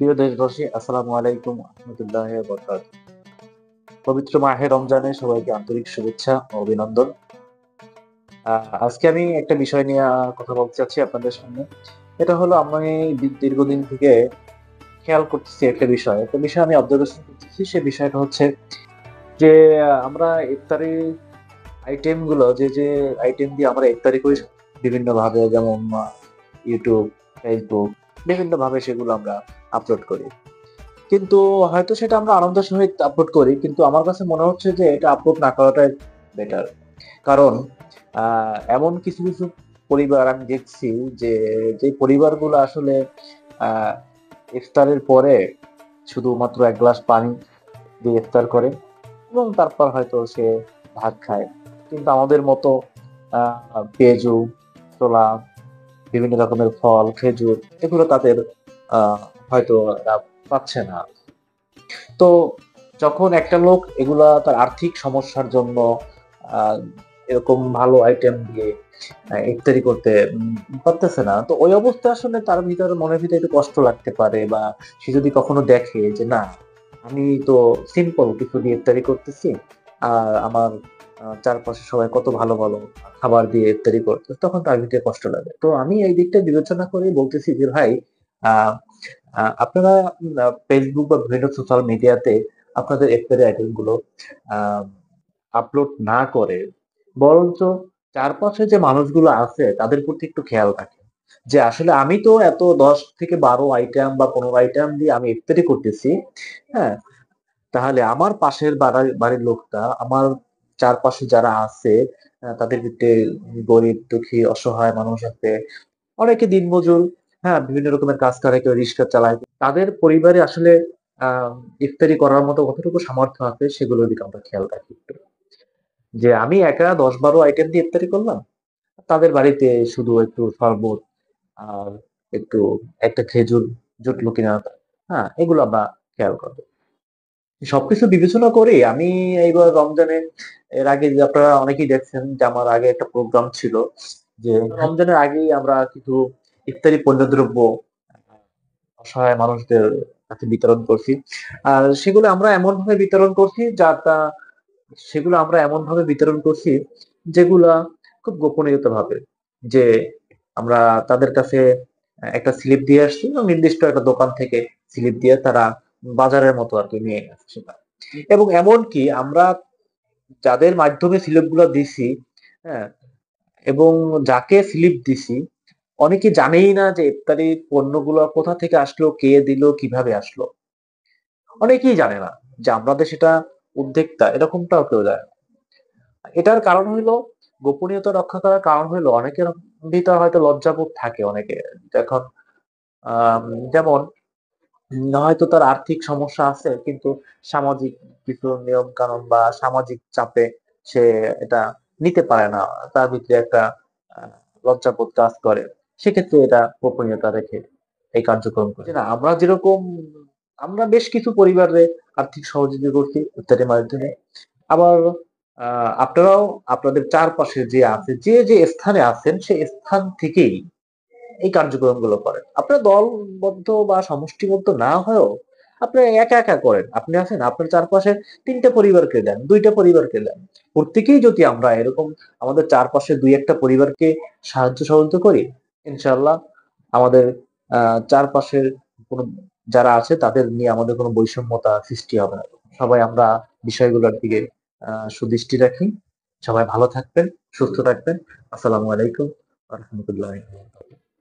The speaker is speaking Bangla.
প্রিয় দেশবাসী, আসসালামু আলাইকুম রহমতুল্লাহি ওয়া বারাকাতুহু। পবিত্র মাহে রমজানে সবাইকে আন্তরিক শুভেচ্ছা ও অভিনন্দন। আজকে আমি একটা বিষয় নিয়ে কথা বলতে চাচ্ছি আপনাদের সামনে। এটা হলো আমি দীর্ঘদিন থেকে খেয়াল করতেছি একটা বিষয় আমি অবজারভেশন করতেছি। সে বিষয়টা হচ্ছে যে আমরা ইফতারি আইটেম গুলো যে আইটেম দিয়ে আমরা ইফতারি করি বিভিন্নভাবে, যেমন YouTube, Facebook বিভিন্নভাবে সেগুলো আমরা আপলোড করি। কিন্তু হয়তো সেটা আমরা আনন্দের সহিত আপলোড করি। কিন্তু আমার কাছে মনে হচ্ছে যে এটা আপলোড না করাটাই বেটার। কারণ এমন কিছু পরিবার আমি দেখছি যে, যে পরিবারগুলো আসলে আ ইফতারের পরে শুধুমাত্র ১ গ্লাস পানি দিয়ে ইফতার করে এবং তারপর হয়তো সে ভাত খায়। কিন্তু আমাদের মতো আ পেঁয়াজু, ছোলা, বিভিন্ন রকমের ফল, খেজুর এগুলো তাদের আ হয়তো তারা পাচ্ছে না। তো যখন একটা লোক এগুলা তার আর্থিক সমস্যার জন্য আ এরকম ভালো আইটেম দিয়ে ইফতারি করতে পারতেছে না। তো ওই অবস্থায় আসলে তার ভিতরে মনের ভিতরে একটু কষ্ট লাগতে পারে, বা সে যদি কখনো দেখে যে না, আমি তো সিম্পল কিছু দিয়ে ইফতারি করতেছি। আর আমার চারপাশে সবাই কত ভালো খাবার দিয়ে ইফতারি করতেছে, তখন তার ভিতরে কষ্ট লাগে। তো আমি এই দিকটা বিবেচনা করেই বলতেছি যে ভাই, আ আপনারা Facebook বা বিভিন্ন সোশ্যাল মিডিয়াতে আপনাদের ইফতারি আইটেম গুলো আ আপলোড না করে বরঞ্চ চারপাশে যে মানুষগুলো আছে তাদের প্রতি একটু খেয়াল রাখেন। যে আসলে আমি তো এত ১০ থেকে ১২ আইটেম বা ১৫ আইটেম দিয়ে আমি ইফতারি করতেছি। হ্যাঁ? তাহলে আমার পাশের বাড়ির লোকটা, আমার চারপাশে যারা আছে তাদের ভিতরে গরিব, দুঃখী, অসহায় মানুষ আছে। অনেকে দিনমজুর, হ্যাঁ? বিভিন্ন রকমের কাজ করে, কেউ রিক্সা চালায়। তাদের পরিবারে আসলে আ ইফতারি করার মতো কতটুকু সামর্থ্য আছে সেগুলোর দিকে আমরা খেয়াল রাখি একটু। যে আমি একা ১০-১২ আইটেম দিয়ে ইফতারি করলাম। তাদের বাড়িতে শুধু একটু শরবত আর একটু একটা খেজুর জুটলো কিনা, হ্যাঁ? এগুলো আমরা খেয়াল করব। সবকিছু বিবেচনা করে আমি এইবার রমজানে, এর আগে যে আপনারা অনেকেই দেখছেন যে আমার আগে একটা প্রোগ্রাম ছিল যে রমজানের আগেই আমরা কিছু ইফতারি পণ্যদ্রব্য অসহায় মানুষদের কাছে বিতরণ করছি। আর সেগুলো আমরা এমনভাবে বিতরণ করছি যেগুলা খুব গোপনীয়তাভাবে। যে আমরা তাদের কাছে একটা স্লিপ দিয়ে আসছি এবং নির্দিষ্ট একটা দোকান থেকে স্লিপ দিয়ে তারা বাজারের মতো আরকি নিয়ে গেছে সেটা। এবং এমনকি আমরা যাদের মাধ্যমে স্লিপ গুলা দিছি, হ্যাঁ? এবং যাকে স্লিপ দিছি অনেকে জানেই না যে ইফতারির পণ্যগুলো কোথা থেকে আসলো, কে দিল, কিভাবে আসলো। অনেকেই জানে না যে আমাদের সেটা উদ্যোক্তা, এরকমটাও কেউ জানে না। এটার কারণ হইলো, গোপনীয়তা রক্ষা করার কারণ হইলো অনেকের ভিতর হয়তো লজ্জাবোধ থাকে অনেকের। এখন আম যেমন হয়তো তার আর্থিক সমস্যা আছে, কিন্তু সামাজিক কিছু নিয়ম কানুন বা সামাজিক চাপে সে এটা নিতে পারে না। তার ভিতরে একটা আ লজ্জাবোধ কাজ করে। সেক্ষেত্রে এটা গোপনীয়তা রেখে এই কার্যক্রম করে। যে না, আমরা বেশ কিছু পরিবারে আর্থিক সহযোগিতা করছি ইত্যাদির মাধ্যমে। আবার আ আপনারাও আপনাদের চারপাশে যে স্থানে আছেন সেই স্থান থেকেই এই কার্যক্রমগুলো করেন। আপনারা দলবদ্ধ বা সমষ্টিবদ্ধ না হয়েও আপনারা একা করেন। আপনি আছেন আপনার চারপাশে ৩ টা পরিবারকে দেন, ২ টা পরিবারকে দেন। প্রত্যেকেই যদি আমরা এরকম আমাদের চারপাশে ২-১ টা পরিবারকে সাহায্য সহযোগিতা করি, ইনশাআল্লাহ আমাদের আ চারপাশের কোন যারা আছে তাদের নিয়ে আমাদের কোন বৈষম্যতা সৃষ্টি হবে না। সবাই আমরা বিষয়গুলোর দিকে সুদৃষ্টি রাখি। সবাই ভালো থাকবেন, সুস্থ থাকবেন। আসসালামু আলাইকুম ওয়া রাহমাতুল্লাহি ওয়া বারাকাতুহু।